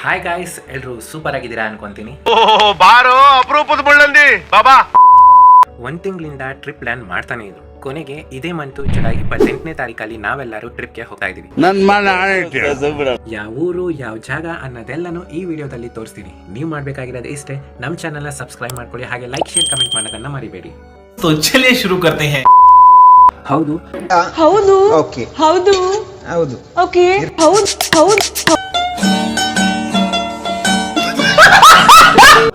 Hi guys, ಎಲ್ಲರೂ super ಆಗಿದ್ದೀರಾ ಅನ್ಕೊಂತೀನಿ. ಬಾರೋ ಅಪರೂಪದ ಮುಳ್ಳಂದಿ ಬಾಬಾ. ಒಂದ್ ತಿಂಗಳಿಂದ ಟ್ರಿಪ್ ಪ್ಲಾನ್ ಮಾಡ್ತಾನೆ ಇದ್ರು. ಕೊನೆಗೆ ಇದೇ ಮಂತ್ ಜುಲೈ 28ನೇ ತಾರೀಕಲ್ಲಿ ನಾವೆಲ್ಲರೂ ಟ್ರಿಪ್ಗೆ ಹೋಗ್ತಾ ಇದೀವಿ. ಯಾವ ಊರು ಯಾವ ಜಾಗ ಅನ್ನೋದೆಲ್ಲನೂ ಈ ವಿಡಿಯೋದಲ್ಲಿ ತೋರಿಸ್ತೀನಿ. ನೀವು ಮಾಡ್ಬೇಕಾಗಿರೋದು ಇಷ್ಟೇ, ನಮ್ಮ ಚಾನೆಲ್ನ ಸಬ್ಸ್ಕ್ರೈಬ್ ಮಾಡ್ಕೊಳ್ಳಿ, ಹಾಗೆ ಲೈಕ್ ಶೇರ್ ಕಮೆಂಟ್ ಮಾಡೋದನ್ನ ಮರಿಬೇಡಿ. तो चलिए शुरू करते हैं. ಹೌದು ಹೌದು ಓಕೆ ಹೌದು ಹೌದು ಓಕೆ ಹೌದು ಹೌದು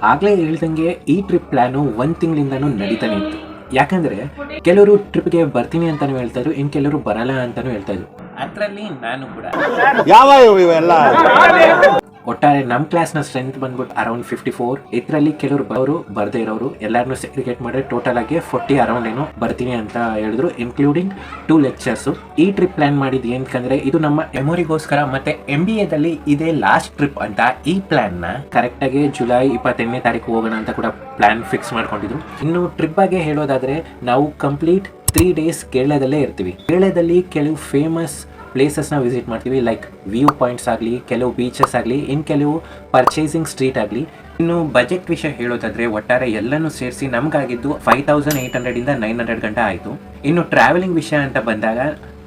ಆಗ್ಲೇ ಹೇಳ್ದಂಗೆ ಈ ಟ್ರಿಪ್ ಪ್ಲಾನು ಒಂದ್ ತಿಂಗಳಿಂದನೂ ನಡೀತಾನೆ ಇತ್ತು. ಯಾಕಂದ್ರೆ ಕೆಲವರು ಟ್ರಿಪ್ಗೆ ಬರ್ತೀನಿ ಅಂತಾನು ಹೇಳ್ತಾ ಇದ್ರು, ಇನ್ ಕೆಲವರು ಬರಲ್ಲ ಅಂತಾನು ಹೇಳ್ತಾ ಇದ್ರು. ಅದ್ರಲ್ಲಿ ನಾನು ಕೂಡ. ಯಾವ ಇವೆಲ್ಲ ಒಟ್ಟಾರೆ ನಮ್ಮ ಕ್ಲಾಸ್ನ ಸ್ಟ್ರೆಂತ್ ಬಂದ್ಬಿಟ್ಟು ಅರೌಂಡ್ 54. ಇದರಲ್ಲಿ ಕೆಲವರು ಬರೋರು ಬರ್ದೇ ಇರೋರು ಎಲ್ಲಾರನ್ನೂ ಸೆಗ್ರಿಗೇಟ್ ಮಾಡಿ ಟೋಟಲ್ ಆಗಿ 40 ಅರೌಂಡ್ ಏನೋ ಬರ್ತೀನಿ ಅಂತ ಹೇಳಿದ್ರು, ಇನ್ಕ್ಲೂಡಿಂಗ್ 2 ಲೆಕ್ಚರ್ಸ್. ಈ ಟ್ರಿಪ್ ಪ್ಲಾನ್ ಮಾಡಿದ್ದು ಏನಕ್ಕಂದ್ರೆ ಇದು ನಮ್ಮ ಮೆಮೊರಿಗೋಸ್ಕರ, ಮತ್ತೆ MBA ದಲ್ಲಿ ಇದೇ ಲಾಸ್ಟ್ ಟ್ರಿಪ್ ಅಂತ ಈ ಪ್ಲಾನ್ ನ ಕರೆಕ್ಟ್ ಆಗಿ ಜುಲೈ 28ನೇ ತಾರೀಕು ಹೋಗೋಣ ಅಂತ ಕೂಡ ಪ್ಲಾನ್ ಫಿಕ್ಸ್ ಮಾಡ್ಕೊಂಡಿದ್ರು. ಇನ್ನು ಟ್ರಿಪ್ ಬಗ್ಗೆ ಹೇಳೋದಾದ್ರೆ ನಾವು ಕಂಪ್ಲೀಟ್ 3 ಡೇಸ್ ಕೇರಳದಲ್ಲೇ ಇರ್ತೀವಿ. ಕೇರಳದಲ್ಲಿ ಕೆಲವು ಫೇಮಸ್ ಪ್ಲೇಸಸ್ನ ವಿಸಿಟ್ ಮಾಡ್ತೀವಿ, ಲೈಕ್ ವ್ಯೂ ಪಾಯಿಂಟ್ಸ್ ಆಗಲಿ, ಕೆಲವು ಬೀಚಸ್ ಆಗಲಿ, ಇನ್ನು ಕೆಲವು ಪರ್ಚೇಸಿಂಗ್ ಸ್ಟ್ರೀಟ್ ಆಗಲಿ. ಇನ್ನು ಬಜೆಟ್ ವಿಷಯ ಹೇಳೋದಾದ್ರೆ ಒಟ್ಟಾರೆ ಎಲ್ಲನೂ ಸೇರಿಸಿ ನಮಗಾಗಿದ್ದು 5800 ಇಂದ 900 ಗಂಟೆ ಆಯಿತು. ಇನ್ನು ಟ್ರಾವೆಲಿಂಗ್ ವಿಷಯ ಅಂತ ಬಂದಾಗ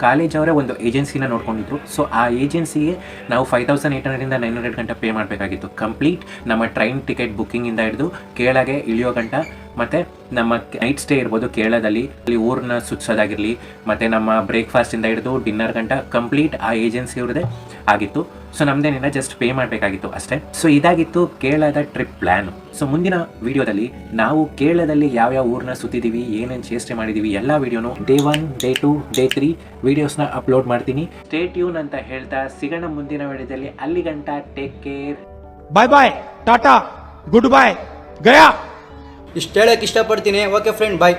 ಕಾಲೇಜ್ ಅವರೇ ಒಂದು ಏಜೆನ್ಸಿನ ನೋಡ್ಕೊಂಡಿದ್ರು. ಸೊ ಆ ಏಜೆನ್ಸಿಗೆ ನಾವು 5800 ಇಂದ 900 ಗಂಟೆ ಪೇ ಮಾಡಬೇಕಾಗಿತ್ತು. ಕಂಪ್ಲೀಟ್ ನಮ್ಮ ಟ್ರೈನ್ ಟಿಕೆಟ್ ಬುಕ್ಕಿಂಗಿಂದ ಹಿಡಿದು ಕೇರಳಗೆ ಇಳಿಯೋ ಗಂಟ, ಮತ್ತು ನಮ್ಮ ನೈಟ್ ಸ್ಟೇ ಇರ್ಬೋದು ಕೇರಳದಲ್ಲಿ, ಅಲ್ಲಿ ಊರನ್ನ ಸುತ್ಸೋದಾಗಿರಲಿ, ಮತ್ತು ನಮ್ಮ ಬ್ರೇಕ್ಫಾಸ್ಟಿಂದ ಹಿಡಿದು ಡಿನ್ನರ್ ಗಂಟ ಕಂಪ್ಲೀಟ್ ಆ ಏಜೆನ್ಸಿ ಅವ್ರದ್ದೇ ಆಗಿತ್ತು. ಸೊ ನಮ್ದೇನಿಲ್ಲ, ಜಸ್ಟ್ ಪೇ ಮಾಡಬೇಕಾಗಿತ್ತು ಅಷ್ಟೇ. ಸೊ ಇದಾಗಿತ್ತು ಕೇರಳದ ಟ್ರಿಪ್ ಪ್ಲ್ಯಾನು. ಸೊ ಮುಂದಿನ ವಿಡಿಯೋದಲ್ಲಿ ನಾವು ಕೇರಳದಲ್ಲಿ ಯಾವ್ಯಾವ ಊರನ್ನ ಸುತ್ತಿದ್ದೀವಿ, ಏನೇನು ಚೇಷ್ಟೆ ಮಾಡಿದ್ದೀವಿ, ಎಲ್ಲ ವಿಡಿಯೋನು ಡೇ 1, ಡೇ 2, ಡೇ 3 ವಿಡಿಯೋಸ್ನ ಅಪ್ಲೋಡ್ ಮಾಡ್ತೀನಿ. ಸ್ಟೇ ಟ್ಯೂನ್ ಅಂತ ಹೇಳ್ತಾ ಸಿಗೋಣ ಮುಂದಿನ ವಿಡಿಯೋದಲ್ಲಿ. ಅಲ್ಲಿ ಗಂಟ ಟೇಕ್ ಕೇರ್, ಬಾಯ್ ಬಾಯ್, ಟಾಟಾ, ಗುಡ್ ಬಾಯ್, ಗಯಾ. ಇಷ್ಟು ಹೇಳಕ್ಕೆ ಇಷ್ಟಪಡ್ತೀನಿ. ಓಕೆ ಫ್ರೆಂಡ್, ಬಾಯ್.